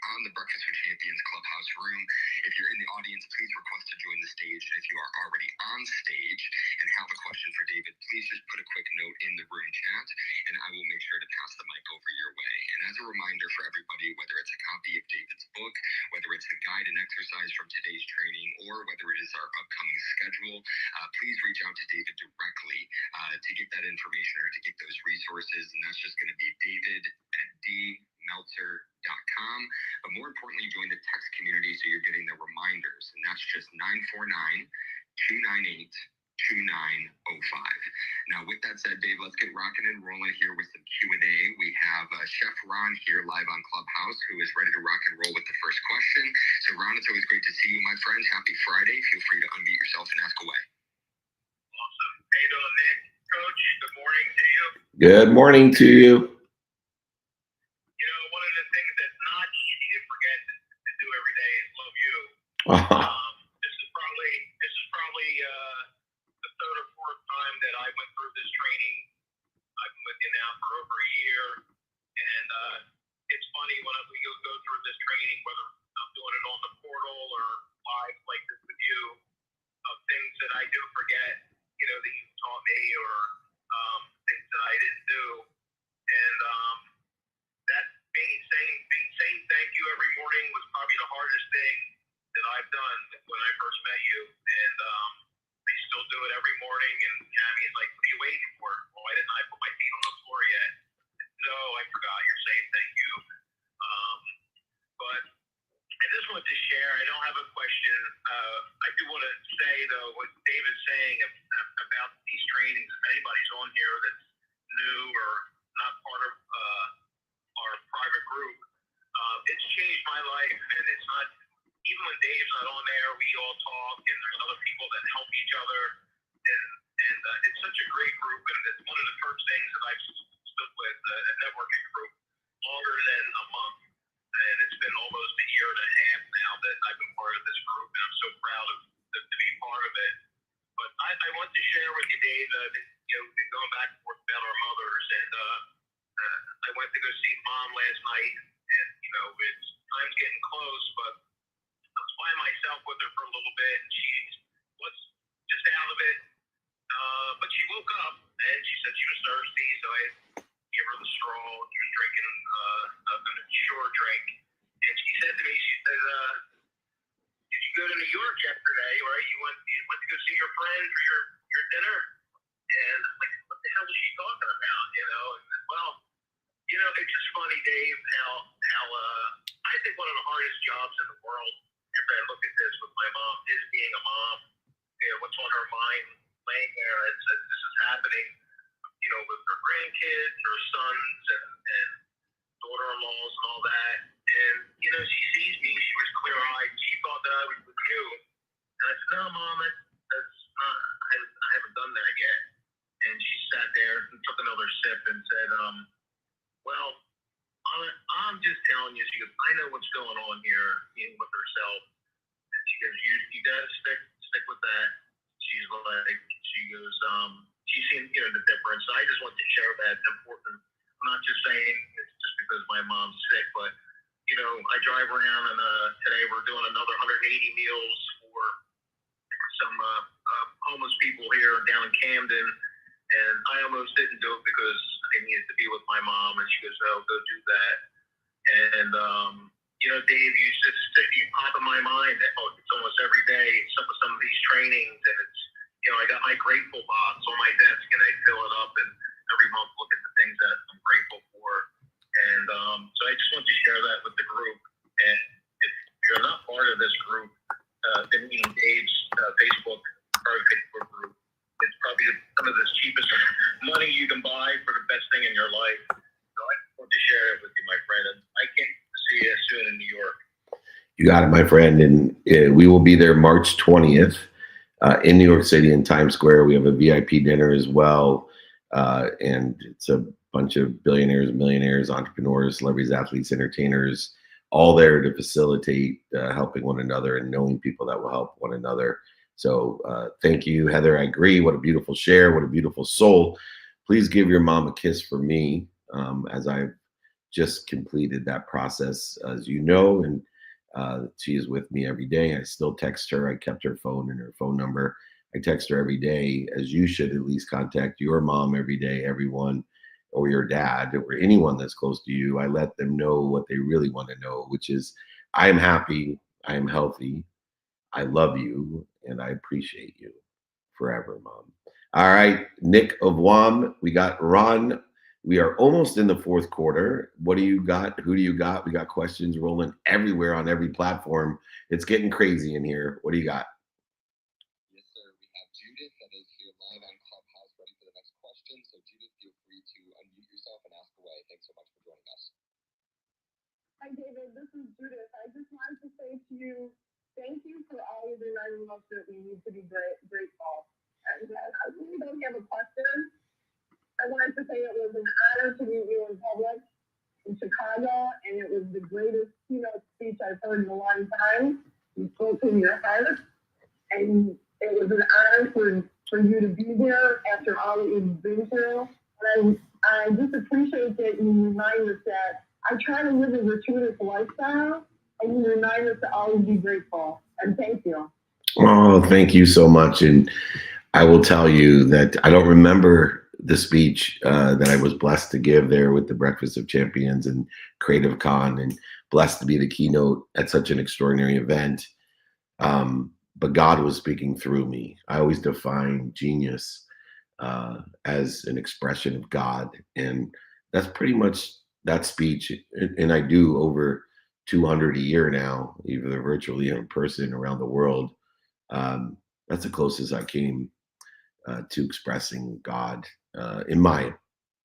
on the Breakfast with Champions Clubhouse room. If you're in the audience, please request to join the stage. And if you are already on stage and have a question for David, please just put a quick note in the room chat, and I will make sure to pass the mic over your way. And as a reminder for everybody, whether it's a copy of David's book, whether it's the guide and exercise from today's training, or whether it is our upcoming schedule, please reach out to David directly to get that information or to get those resources. And that's just going to be david@dmeltzer.com. But more importantly, join the text community so you're getting the reminders. And that's just 949-298-2905. Now, with that said, Dave, let's get rocking and rolling here with some Q&A. We have Chef Ron here live on Clubhouse, who is ready to rock and roll with the first question. So, Ron, it's always great to see you, my friend. Happy Friday. Feel free to unmute yourself and ask away. Awesome. How you doing, Nick? Coach, good morning to you. Good morning to you. You know, one of the things that's not easy to forget to do every day is love you. This is probably the third or fourth time that I went through this training. I've been with you now for over a year, and it's funny when we go through this training, whether I'm doing it on the portal or live like this with you, of things that I do forget, you know, that you taught me, or things that I didn't do, and that saying thank you every morning was probably the hardest thing that I've done when I first met you, and I still do it every morning. And Cammie's like, "What are you waiting for?" Well, why didn't I put my feet on the floor yet? No, I forgot. You're saying thank you. But I just want to share. I don't have a question. I do want to say though what David's saying about these trainings. If anybody's on here that's new or not part of our private group, it's changed my life, and it's not. Even when Dave's not on there, we all talk, and there's other people that help each other, and it's such a great group, and it's one of the first things that I've stood with a networking group longer than a month, and it's been almost a year and a half now that I've been part of this group, and I'm so proud to be part of it. But I want to share with you, Dave, you know, we've been going back and forth about our mothers, and I went to go see Mom last night, and you know, time's getting close, but I was by myself with her for a little bit, and she was just out of it. But she woke up, and she said she was thirsty, so I gave her the straw. She was drinking a shore drink, and she said to me, she said, "Did you go to New York yesterday, right? You went to go see your friend for your dinner?" And I'm like, what the hell is she talking about, you know? And, well, you know, it's just funny, Dave, how I think one of the hardest jobs in the world, if I look at this with my mom, is being a mom. You know, what's on her mind laying there as this is happening, you know, with her grandkids, her sons, and daughter-in-laws and all that. And, you know, she sees me, she was clear-eyed, she thought that I was with you. And I said, "No, Mom, that's not, I haven't done that yet." And she sat there and took another sip and said, "Well, I'm just telling you," she goes, "I know what's going on here with herself." And she goes, you gotta stick with that." She's like, she goes, she's seen, you know, the difference. So I just want to share that. It's important. I'm not just saying it's just because my mom's sick, but you know, I drive around, and today we're doing another 180 meals for some homeless people here down in Camden. And I almost didn't do it because I needed to be with my mom. And she goes, "Oh, go do that." And, you know, Dave, you pop in my mind that it's almost every day, some of these trainings. And it's, you know, I got my grateful box on my desk, and I fill it up, and every month look at the things that I'm grateful for. And so I just want to share that with the group. And if you're not part of this group, been meeting Dave's Facebook group, it's probably some of the cheapest money you can buy for the best thing in your life. So I want to share it with you, my friend. And I can't see you soon in New York. You got it, my friend. And we will be there March 20th in New York City in Times Square. We have a VIP dinner as well. And it's a bunch of billionaires, millionaires, entrepreneurs, celebrities, athletes, entertainers, all there to facilitate helping one another and knowing people that will help one another. So thank you, Heather. I agree. What a beautiful share. What a beautiful soul. Please give your mom a kiss for me, as I've just completed that process, as you know, and she is with me every day. I still text her. I kept her phone and her phone number. I text her every day, as you should at least contact your mom every day, everyone, or your dad, or anyone that's close to you. I let them know what they really want to know, which is, I am happy, I am healthy, I love you, and I appreciate you forever, Mom. All right, Nick of WOM, we got Ron. We are almost in the fourth quarter. What do you got? Who do you got? We got questions rolling everywhere on every platform. It's getting crazy in here. What do you got? Yes, sir. We have Judith that is here live on Clubhouse, ready for the next question. So, Judith, feel free to unmute yourself and ask away. Thanks so much for joining us. Hi, David. This is Judith. I just wanted to say to you, thank you for all of the reminding us that we need to be grateful. And I really don't have a question. I wanted to say it was an honor to meet you in public in Chicago, and it was the greatest keynote speech I've heard in a long time. You spoke in your heart, and it was an honor for you to be there after all that you've been through. And I just appreciate that you remind us that I try to live a gratuitous lifestyle, and you remind us to always be grateful. And thank you. Oh, thank you so much. And I will tell you that I don't remember the speech that I was blessed to give there with the Breakfast of Champions and Creative Con, and blessed to be the keynote at such an extraordinary event. But God was speaking through me. I always define genius as an expression of God. And that's pretty much that speech. And I do over 200 a year now, either virtually or in person around the world. That's the closest I came to expressing God, in my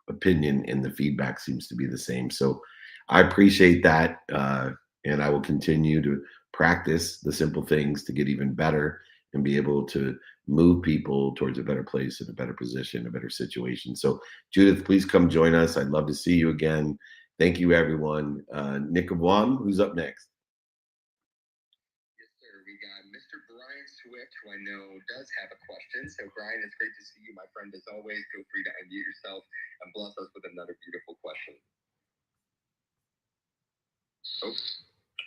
opinion, and the feedback seems to be the same. So I appreciate that, and I will continue to practice the simple things to get even better and be able to move people towards a better place, and a better position, a better situation. So Judith, please come join us. I'd love to see you again. Thank you, everyone. Nick of WOM, who's up next? Yes, sir. We got Mr. Brian Swift, who I know does have a question. So, Brian, it's great to see you, my friend. As always, feel free to unmute yourself and bless us with another beautiful question. Oh,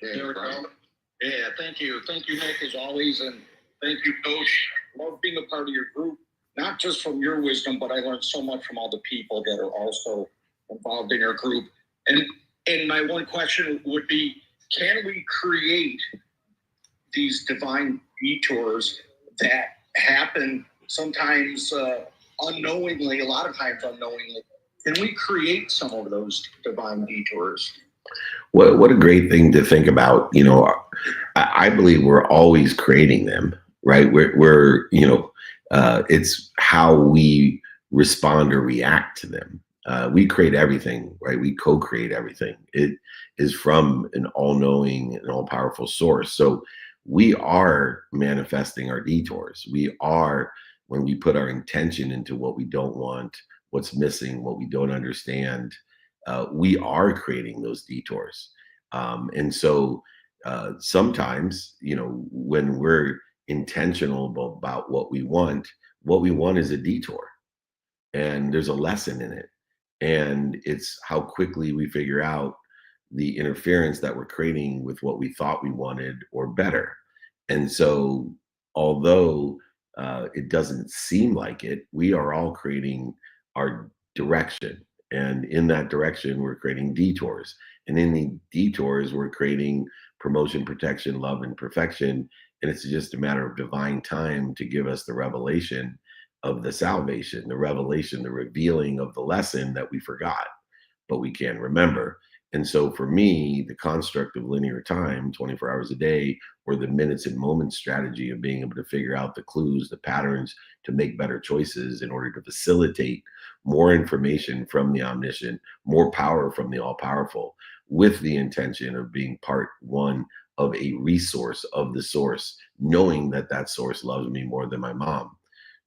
there we go. Yeah, thank you. Thank you, Nick, as always. And thank you, Coach. Love being a part of your group, not just from your wisdom, but I learned so much from all the people that are also involved in your group. And my one question would be, can we create these divine detours that happen sometimes unknowingly, a lot of times unknowingly? Can we create some of those divine detours? What a great thing to think about. You know, I believe we're always creating them, right? We're you know, it's how we respond or react to them. We create everything, right? We co-create everything. It is from an all-knowing and all-powerful source. So we are manifesting our detours. We are, when we put our intention into what we don't want, what's missing, what we don't understand, we are creating those detours. And so sometimes, you know, when we're intentional about what we want is a detour, and there's a lesson in it. And it's how quickly we figure out the interference that we're creating with what we thought we wanted or better. And so, although it doesn't seem like it, we are all creating our direction. And in that direction, we're creating detours. And in the detours, we're creating promotion, protection, love, and perfection. And it's just a matter of divine time to give us the revelation of the salvation, the revelation, the revealing of the lesson that we forgot, but we can't remember. And so for me, the construct of linear time, 24 hours a day, or the minutes and moments strategy of being able to figure out the clues, the patterns to make better choices in order to facilitate more information from the omniscient, more power from the all-powerful, with the intention of being part one of a resource of the source, knowing that that source loves me more than my mom.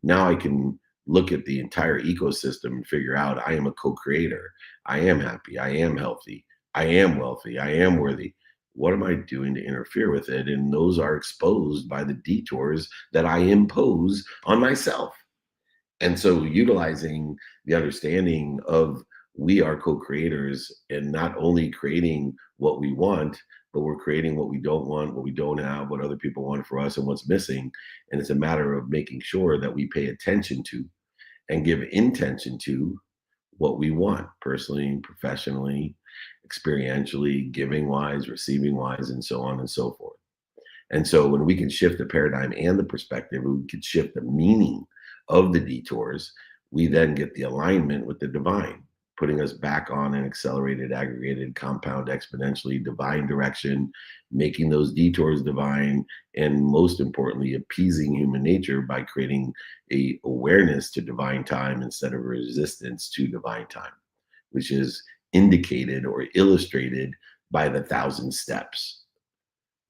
Now I can look at the entire ecosystem and figure out I am a co-creator. I am happy. I am healthy. I am wealthy. I am worthy. What am I doing to interfere with it? And those are exposed by the detours that I impose on myself. And so utilizing the understanding of we are co-creators, and not only creating what we want, but we're creating what we don't want, what we don't have, what other people want for us, and what's missing. And it's a matter of making sure that we pay attention to and give intention to what we want personally, professionally, experientially, giving wise, receiving wise, and so on and so forth. And so when we can shift the paradigm and the perspective, we can shift the meaning of the detours, we then get the alignment with the divine, putting us back on an accelerated, aggregated, compound, exponentially divine direction, making those detours divine, and most importantly, appeasing human nature by creating a awareness to divine time instead of resistance to divine time, which is indicated or illustrated by the 1,000 steps.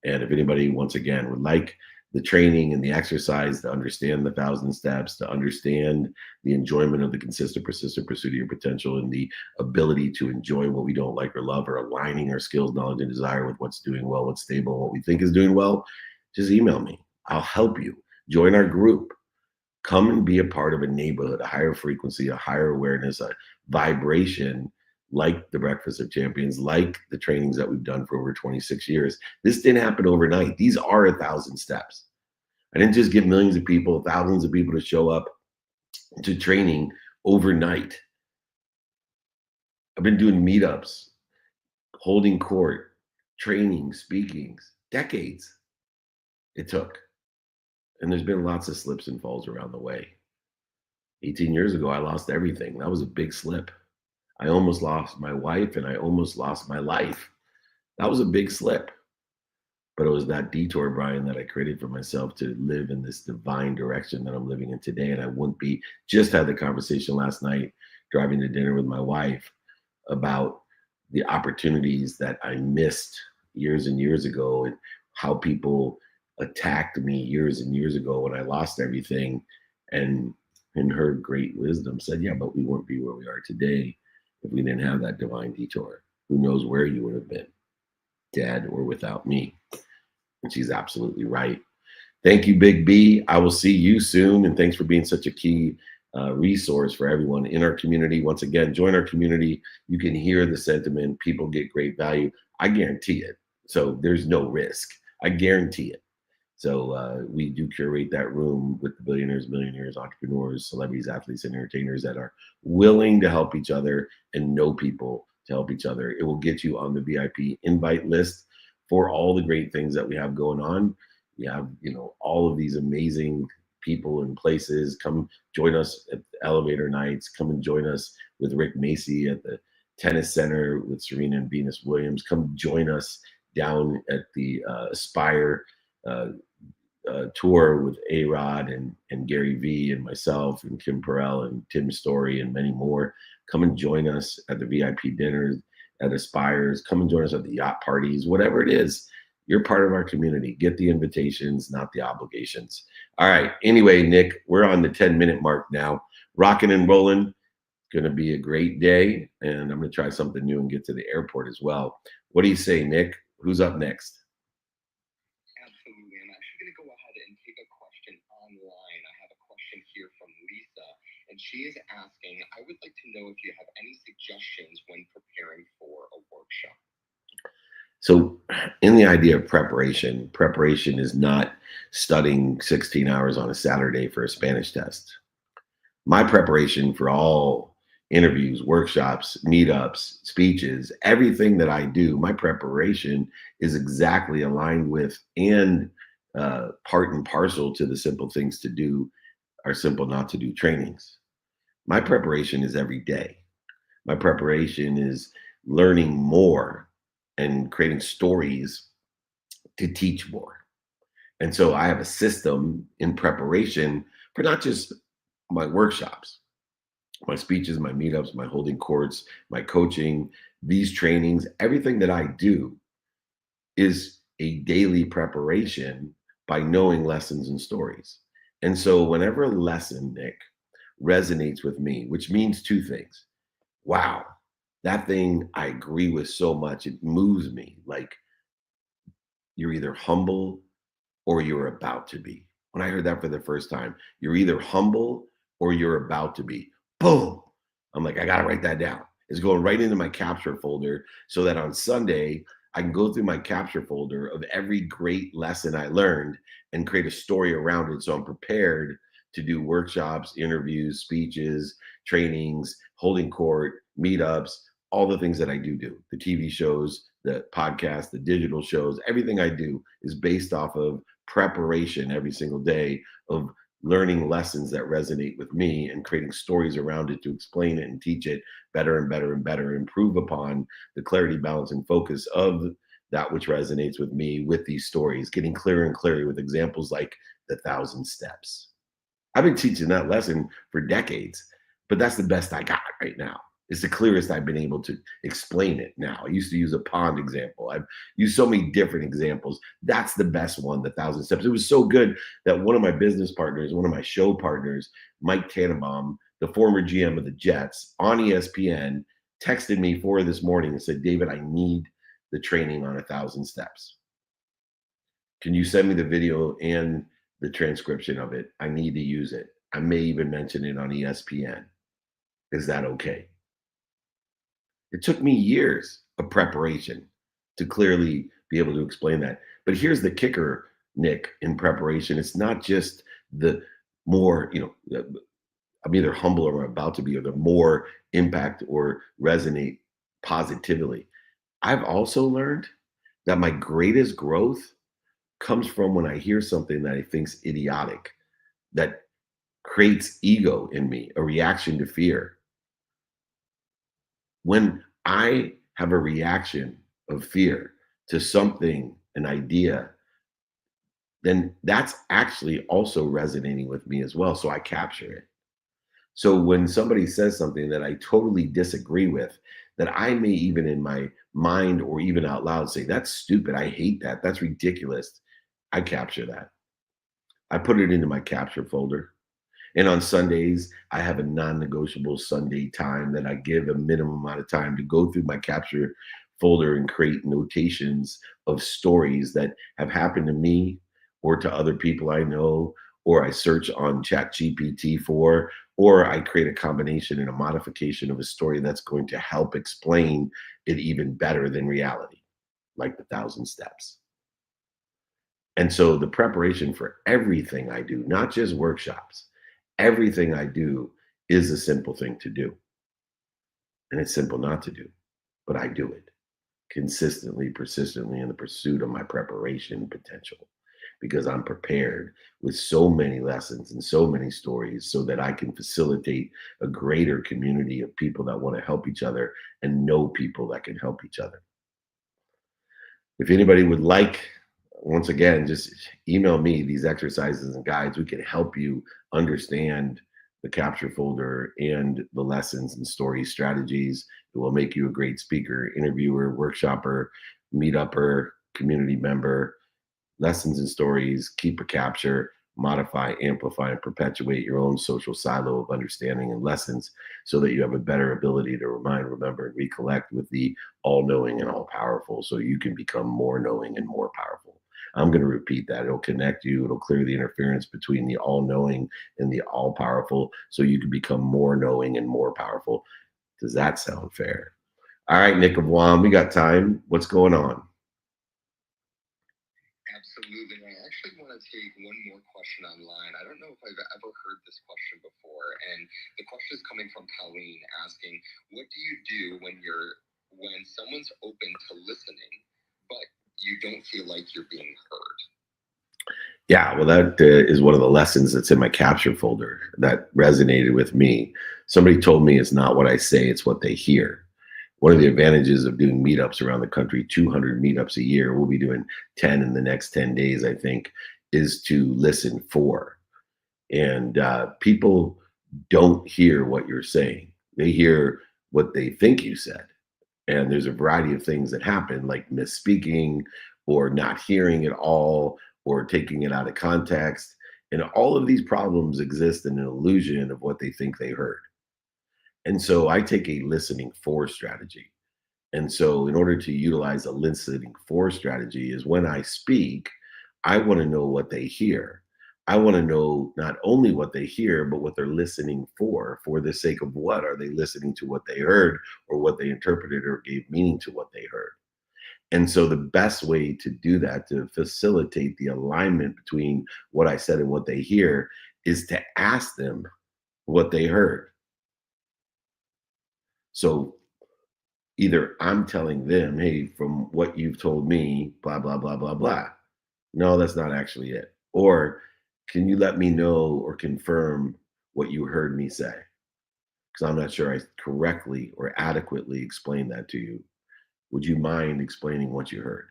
And if anybody, once again, would like the training and the exercise to understand the 1,000 steps, to understand the enjoyment of the consistent, persistent pursuit of your potential, and the ability to enjoy what we don't like or love, or aligning our skills, knowledge, and desire with what's doing well, what's stable, what we think is doing well, just email me. I'll help you. Join our group. Come and be a part of a neighborhood, a higher frequency, a higher awareness, a vibration, like the Breakfast of Champions, like the trainings that we've done for over 26 years. This didn't happen overnight. These are 1,000 steps. I didn't just get millions of people, thousands of people to show up to training overnight. I've been doing meetups, holding court, training, speakings, decades it took. And there's been lots of slips and falls around the way. 18 years ago, I lost everything. That was a big slip. I almost lost my wife, and I almost lost my life. That was a big slip. But it was that detour, Brian, that I created for myself to live in this divine direction that I'm living in today. And I wouldn't be, just had the conversation last night, driving to dinner with my wife, about the opportunities that I missed years and years ago, and how people attacked me years and years ago when I lost everything. And in her great wisdom said, yeah, but we wouldn't be where we are today if we didn't have that divine detour. Who knows where you would have been, dead or without me. And she's absolutely right. Thank you, Big B. I will see you soon. And thanks for being such a key resource for everyone in our community. Once again, join our community. You can hear the sentiment. People get great value. I guarantee it. So there's no risk. I guarantee it. So we do curate that room with the billionaires, millionaires, entrepreneurs, celebrities, athletes, and entertainers that are willing to help each other and know people to help each other. It will get you on the VIP invite list for all the great things that we have going on. We have, all of these amazing people and places. Come join us at the elevator nights. Come and join us with Rick Macy at the tennis center with Serena and Venus Williams. Come join us down at the Aspire tour with A-Rod and Gary Vee and myself and Kim Perrell and Tim Story and many more. Come and join us at the VIP dinners at Aspires. Come and join us at the yacht parties, whatever it is. You're part of our community. Get the invitations, not the obligations. All right. Anyway, Nick, we're on the 10-minute mark now. Rocking and rolling. Going to be a great day. And I'm going to try something new and get to the airport as well. What do you say, Nick? Who's up next? Absolutely. I'm actually going to go ahead and take a question online. I have a question here from Lisa, and she is asking, I would like to know if you have any suggestions when preparing for a workshop. So in the idea of preparation is not studying 16 hours on a Saturday for a Spanish test. My preparation for all interviews, workshops, meetups, speeches, everything that I do, my preparation is exactly aligned with and part and parcel to the simple things to do are simple not to do trainings. My preparation is every day. My preparation is learning more and creating stories to teach more. And so I have a system in preparation for not just my workshops, my speeches, my meetups, my holding courts, my coaching, these trainings, everything that I do is a daily preparation by knowing lessons and stories. And so whenever a lesson, Nick, resonates with me, which means two things. Wow, that thing I agree with so much, it moves me. Like you're either humble or you're about to be. When I heard that for the first time, you're either humble or you're about to be. Boom. I'm like, I got to write that down. is going right into my capture folder so that on Sunday, I can go through my capture folder of every great lesson I learned and create a story around it. So I'm prepared to do workshops, interviews, speeches, trainings, holding court, meetups, all the things that I do, the TV shows, the podcast, the digital shows, everything I do is based off of preparation every single day of learning lessons that resonate with me and creating stories around it to explain it and teach it better and better and better, improve upon the clarity, balance, and focus of that which resonates with me with these stories, getting clearer and clearer with examples like the 1,000 steps. I've been teaching that lesson for decades, but that's the best I got right now. It's the clearest I've been able to explain it now. I used to use a pond example. I've used so many different examples. That's the best one, the 1,000 steps. It was so good that one of my business partners, one of my show partners, Mike Tannenbaum, the former GM of the Jets on ESPN, texted me this morning and said, David, I need the training on 1,000 steps. Can you send me the video and the transcription of it? I need to use it. I may even mention it on ESPN. Is that okay? It took me years of preparation to clearly be able to explain that. But here's the kicker, Nick, in preparation. It's not just the more, I'm either humble or I'm about to be, or the more impact or resonate positively. I've also learned that my greatest growth comes from when I hear something that I think's idiotic, that creates ego in me, a reaction to fear. When I have a reaction of fear to something, an idea, then that's actually also resonating with me as well. So I capture it. So when somebody says something that I totally disagree with, that I may even in my mind or even out loud say, that's stupid, I hate that, that's ridiculous, I capture that. I put it into my capture folder. And on Sundays, I have a non-negotiable Sunday time that I give a minimum amount of time to go through my capture folder and create notations of stories that have happened to me or to other people I know, or I search on ChatGPT for, or I create a combination and a modification of a story that's going to help explain it even better than reality, like the 1,000 steps. And so the preparation for everything I do, not just workshops, everything I do is a simple thing to do. And it's simple not to do, but I do it consistently, persistently in the pursuit of my preparation potential, because I'm prepared with so many lessons and so many stories so that I can facilitate a greater community of people that want to help each other and know people that can help each other. If anybody would like, once again, just email me these exercises and guides. We can help you understand the capture folder and the lessons and story strategies. It will make you a great speaker, interviewer, workshopper, meetupper, community member. Lessons and stories, keep a capture, modify, amplify, and perpetuate your own social silo of understanding and lessons so that you have a better ability to remind, remember, and recollect with the all-knowing and all-powerful so you can become more knowing and more powerful. I'm going to repeat that. It'll connect you. It'll clear the interference between the all-knowing and the all-powerful so you can become more knowing and more powerful. Does that sound fair? All right, Nick of WOM, we got time. What's going on? Absolutely. I actually want to take one more question online. I don't know if I've ever heard this question before. And the question is coming from Colleen asking, what do you do when someone's open to listening, but you don't feel like you're being heard? Yeah, well, that is one of the lessons that's in my capture folder that resonated with me. Somebody told me it's not what I say, it's what they hear. One of the advantages of doing meetups around the country, 200 meetups a year, we'll be doing 10 in the next 10 days, I think, is to listen for. And people don't hear what you're saying. They hear what they think you said. And there's a variety of things that happen, like misspeaking or not hearing at all or taking it out of context. And all of these problems exist in an illusion of what they think they heard. And so I take a listening for strategy. And so in order to utilize a listening for strategy is when I speak, I want to know what they hear. I want to know not only what they hear, but what they're listening for the sake of what. Are they listening to what they heard or what they interpreted or gave meaning to what they heard? And so the best way to do that, to facilitate the alignment between what I said and what they hear, is to ask them what they heard. So either I'm telling them, hey, from what you've told me, blah, blah, blah, blah, blah. No, that's not actually it. Or can you let me know or confirm what you heard me say? Because I'm not sure I correctly or adequately explained that to you. Would you mind explaining what you heard?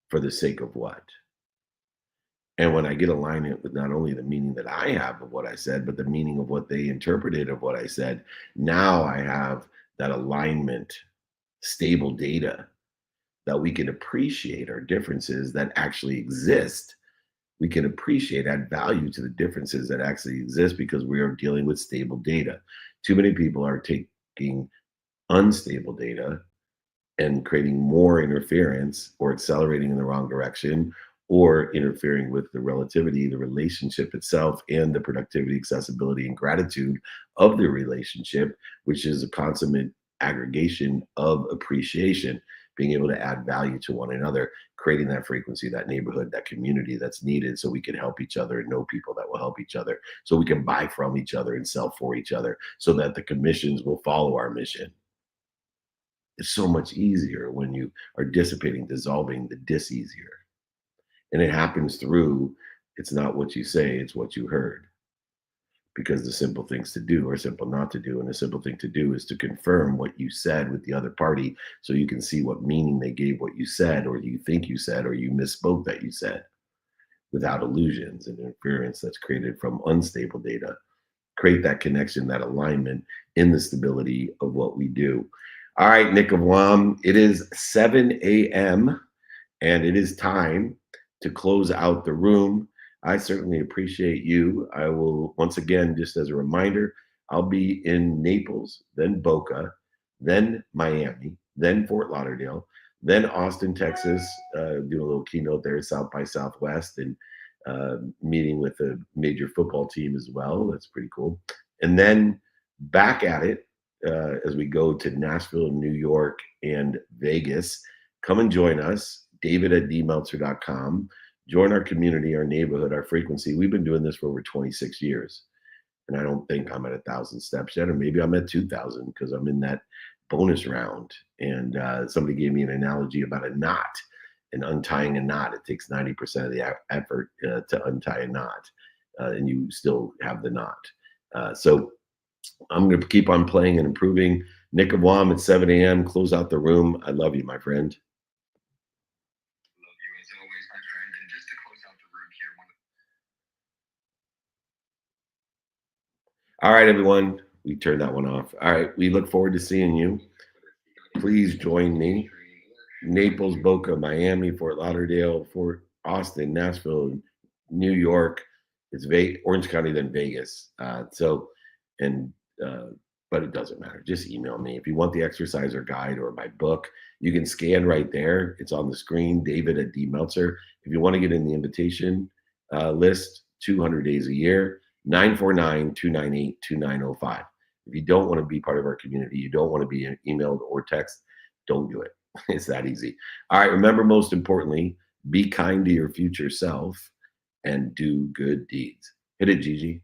For the sake of what? And when I get alignment with not only the meaning that I have of what I said, but the meaning of what they interpreted of what I said, now I have that alignment, stable data that we can appreciate our differences that actually exist. We can appreciate, add value to the differences that actually exist because we are dealing with stable data. Too many people are taking unstable data and creating more interference or accelerating in the wrong direction or interfering with the relativity, the relationship itself, and the productivity, accessibility, and gratitude of the relationship, which is a consummate aggregation of appreciation, being able to add value to one another, creating that frequency, that neighborhood, that community that's needed so we can help each other and know people that will help each other, so we can buy from each other and sell for each other, so that the commissions will follow our mission. It's so much easier when you are dissipating, dissolving the dis-easier. And it happens through, it's not what you say, it's what you heard. Because the simple things to do are simple not to do. And the simple thing to do is to confirm what you said with the other party so you can see what meaning they gave what you said, or you think you said, or you misspoke that you said, without illusions and interference that's created from unstable data. Create that connection, that alignment in the stability of what we do. All right, Nick of Guam, it is 7 a.m. and it is time to close out the room. I certainly appreciate you. I will, once again, just as a reminder, I'll be in Naples, then Boca, then Miami, then Fort Lauderdale, then Austin, Texas, doing a little keynote there at South by Southwest, and meeting with a major football team as well. That's pretty cool. And then back at it as we go to Nashville, New York, and Vegas. Come and join us, david@dmeltzer.com. Join our community, our neighborhood, our frequency. We've been doing this for over 26 years. And I don't think I'm at 1,000 steps yet, or maybe I'm at 2,000 because I'm in that bonus round. And somebody gave me an analogy about a knot and untying a knot. It takes 90% of the effort to untie a knot, and you still have the knot. So I'm going to keep on playing and improving. Nick of Guam at 7 a.m. Close out the room. I love you, my friend. All right, everyone. We turned that one off. All right. We look forward to seeing you. Please join me. Naples, Boca, Miami, Fort Lauderdale, Fort Austin, Nashville, New York. It's Orange County, then Vegas. But it doesn't matter. Just email me. If you want the exerciser guide or my book, you can scan right there. It's on the screen, David@dmeltzer. If you want to get in the invitation list, 200 days a year, 949-298-2905. If you don't want to be part of our community, you don't want to be emailed or text, don't do it. It's that easy. All right, remember, most importantly, be kind to your future self and do good deeds. Hit it, Gigi.